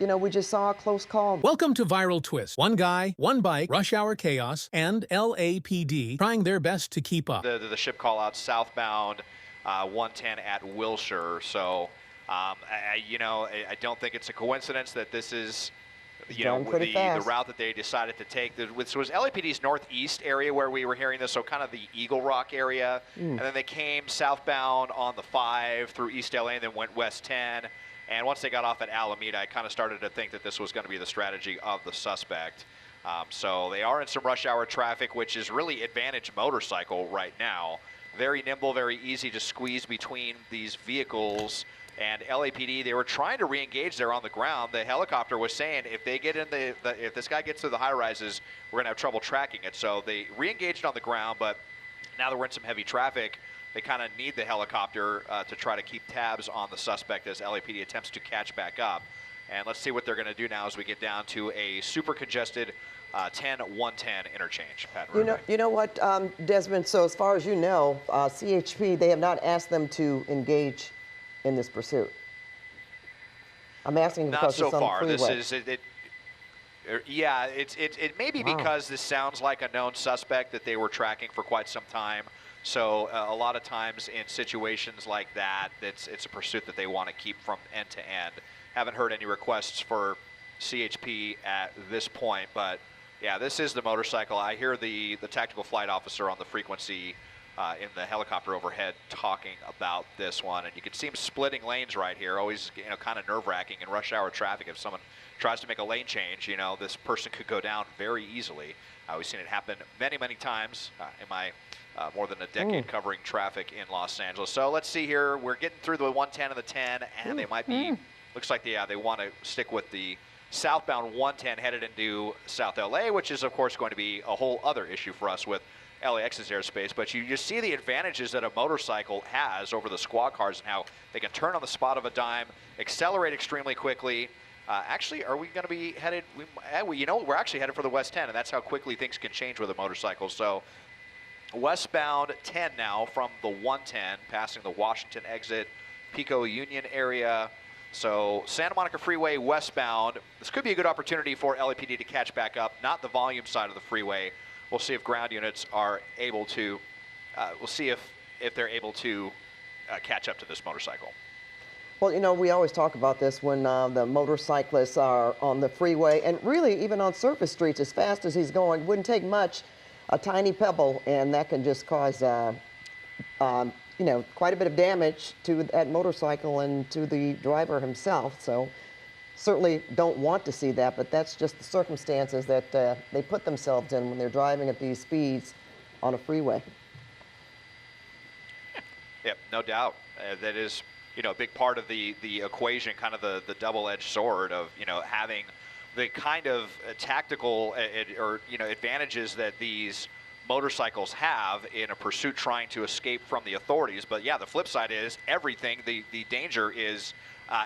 you know, we just saw a close call. Welcome to Viral Twist. One guy, one bike, rush hour chaos, and LAPD trying their best to keep up. The ship call out southbound 110 at Wilshire. So, I don't think it's a coincidence that this is, the route that they decided to take. This was LAPD's northeast area where we were hearing this, so kind of the Eagle Rock area. And then they came southbound on the 5 through East LA and then went west 10. And once they got off at Alameda, I kind of started to think that this was going to be the strategy of the suspect. So they are in some rush hour traffic, which is really advantage motorcycle right now. Very nimble, very easy to squeeze between these vehicles. And LAPD, they were trying to re-engage there on the ground. The helicopter was saying if they get in if this guy gets through the high rises, we're going to have trouble tracking it. So they re-engaged on the ground, but now that we're in some heavy traffic, they kind of need the helicopter to try to keep tabs on the suspect as LAPD attempts to catch back up. And let's see what they're going to do now as we get down to a super congested 10-110 interchange. Pat, you know what, Desmond, so as far as you know, CHP, they have not asked them to engage in this pursuit. I'm asking because not so it's on far. the freeway. This is yeah, it may be because this sounds like a known suspect that they were tracking for quite some time. So a lot of times in situations like that, it's a pursuit that they want to keep from end to end. Haven't heard any requests for CHP at this point, but yeah, this is the motorcycle. I hear the tactical flight officer on the frequency in the helicopter overhead talking about this one, and you can see him splitting lanes right here. Always, kind of nerve-wracking in rush hour traffic. If someone tries to make a lane change, this person could go down very easily. We've seen it happen many, many times in my more than a decade covering traffic in Los Angeles. So let's see here. We're getting through the 110 and the 10, and they might be, looks like they want to stick with the southbound 110 headed into South LA, which is, of course, going to be a whole other issue for us with LAX's airspace. But you see the advantages that a motorcycle has over the squad cars and how they can turn on the spot of a dime, accelerate extremely quickly. Actually, are we going to be headed? We're actually headed for the West 10, and that's how quickly things can change with a motorcycle. So westbound 10 now from the 110, passing the Washington exit, Pico Union area. So Santa Monica Freeway westbound. This could be a good opportunity for LAPD to catch back up, not the volume side of the freeway. We'll see if ground units are able to, we'll see if they're able to catch up to this motorcycle. Well, we always talk about this when the motorcyclists are on the freeway, and really even on surface streets, as fast as he's going, wouldn't take much, a tiny pebble, and that can just cause, quite a bit of damage to that motorcycle and to the driver himself. So certainly don't want to see that, but that's just the circumstances that they put themselves in when they're driving at these speeds on a freeway. Yep, no doubt. That is, a big part of the equation, kind of the double-edged sword of, having the kind of tactical advantages that these motorcycles have in a pursuit trying to escape from the authorities. But yeah, the flip side is everything, the danger is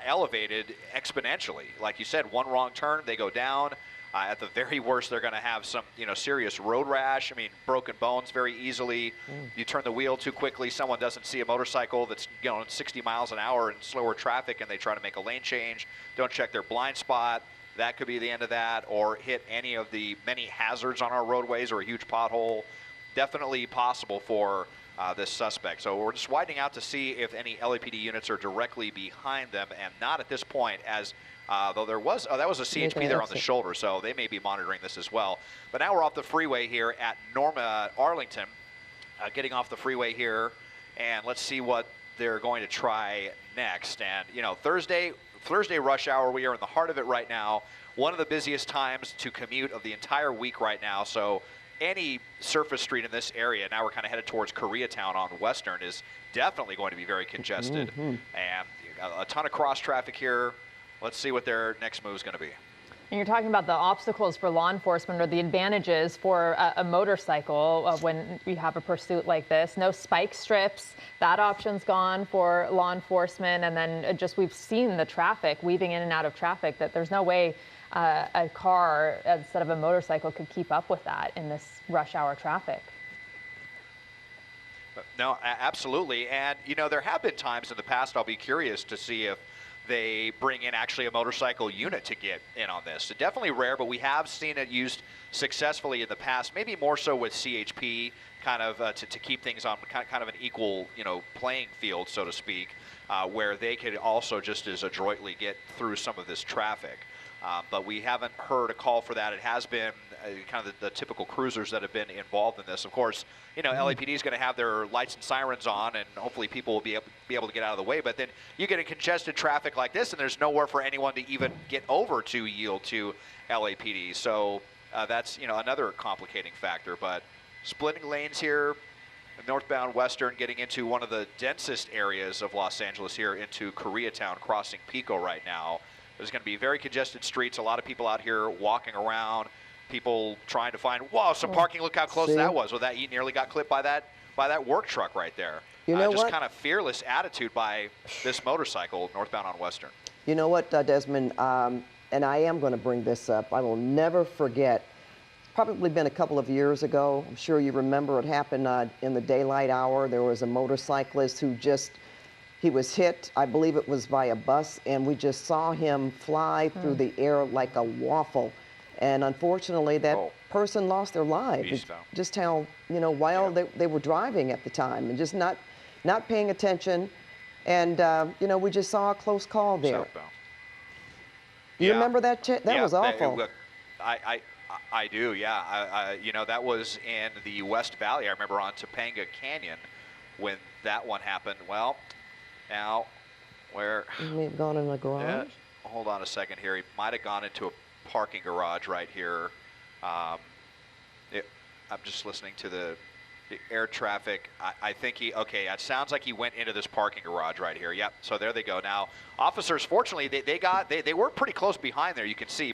elevated exponentially. Like you said, one wrong turn, they go down. At the very worst, they're going to have some, serious road rash. I mean, broken bones very easily. You turn the wheel too quickly. Someone doesn't see a motorcycle that's going 60 miles an hour in slower traffic, and they try to make a lane change. Don't check their blind spot. That could be the end of that, or hit any of the many hazards on our roadways or a huge pothole. Definitely possible for this suspect. So we're just widening out to see if any LAPD units are directly behind them, and not at this point, as though there was, that was a CHP there on the shoulder, so they may be monitoring this as well. But now we're off the freeway here at Arlington, getting off the freeway here, and let's see what they're going to try next. And, Thursday rush hour, we are in the heart of it right now. One of the busiest times to commute of the entire week right now. So any surface street in this area, now we're kind of headed towards Koreatown on Western, is definitely going to be very congested. And a ton of cross traffic here. Let's see what their next move is going to be. And you're talking about the obstacles for law enforcement or the advantages for a motorcycle when we have a pursuit like this. No spike strips, that option's gone for law enforcement. And then we've seen the traffic, weaving in and out of traffic, that there's no way a car instead of a motorcycle could keep up with that in this rush hour traffic. No, absolutely. And, there have been times in the past, I'll be curious to see if they bring in actually a motorcycle unit to get in on this. So definitely rare, but we have seen it used successfully in the past, maybe more so with CHP, kind of to keep things on kind of an equal, playing field, so to speak, where they could also just as adroitly get through some of this traffic. But we haven't heard a call for that. It has been kind of the typical cruisers that have been involved in this. Of course, LAPD is going to have their lights and sirens on, and hopefully people will be able to get out of the way. But then you get in congested traffic like this, and there's nowhere for anyone to even get over to yield to LAPD. So that's another complicating factor. But splitting lanes here, northbound Western, getting into one of the densest areas of Los Angeles here into Koreatown, crossing Pico right now. There's going to be very congested streets, a lot of people out here walking around, people trying to find, some parking. Look how close that was. Well, that you nearly got clipped by that work truck right there. You know just what? kind of fearless attitude by this motorcycle northbound on Western. You know what, Desmond, and I am going to bring this up. I will never forget. It's probably been a couple of years ago. I'm sure you remember it happened in the daylight hour. There was a motorcyclist who he was hit, I believe it was by a bus, and we just saw him fly through the air like a waffle. And unfortunately, that person lost their life. Just how, wild they were driving at the time and just not paying attention. And, we just saw a close call there. Southbound. You remember that? That was awful. Look, I do, yeah. That was in the West Valley. I remember on Topanga Canyon when that one happened. Well, now, where? He may have gone in the garage. Hold on a second here. He might have gone into a parking garage right here. I'm just listening to the air traffic. I think it sounds like he went into this parking garage right here. Yep, so there they go. Now, officers, fortunately, they were pretty close behind there, you can see.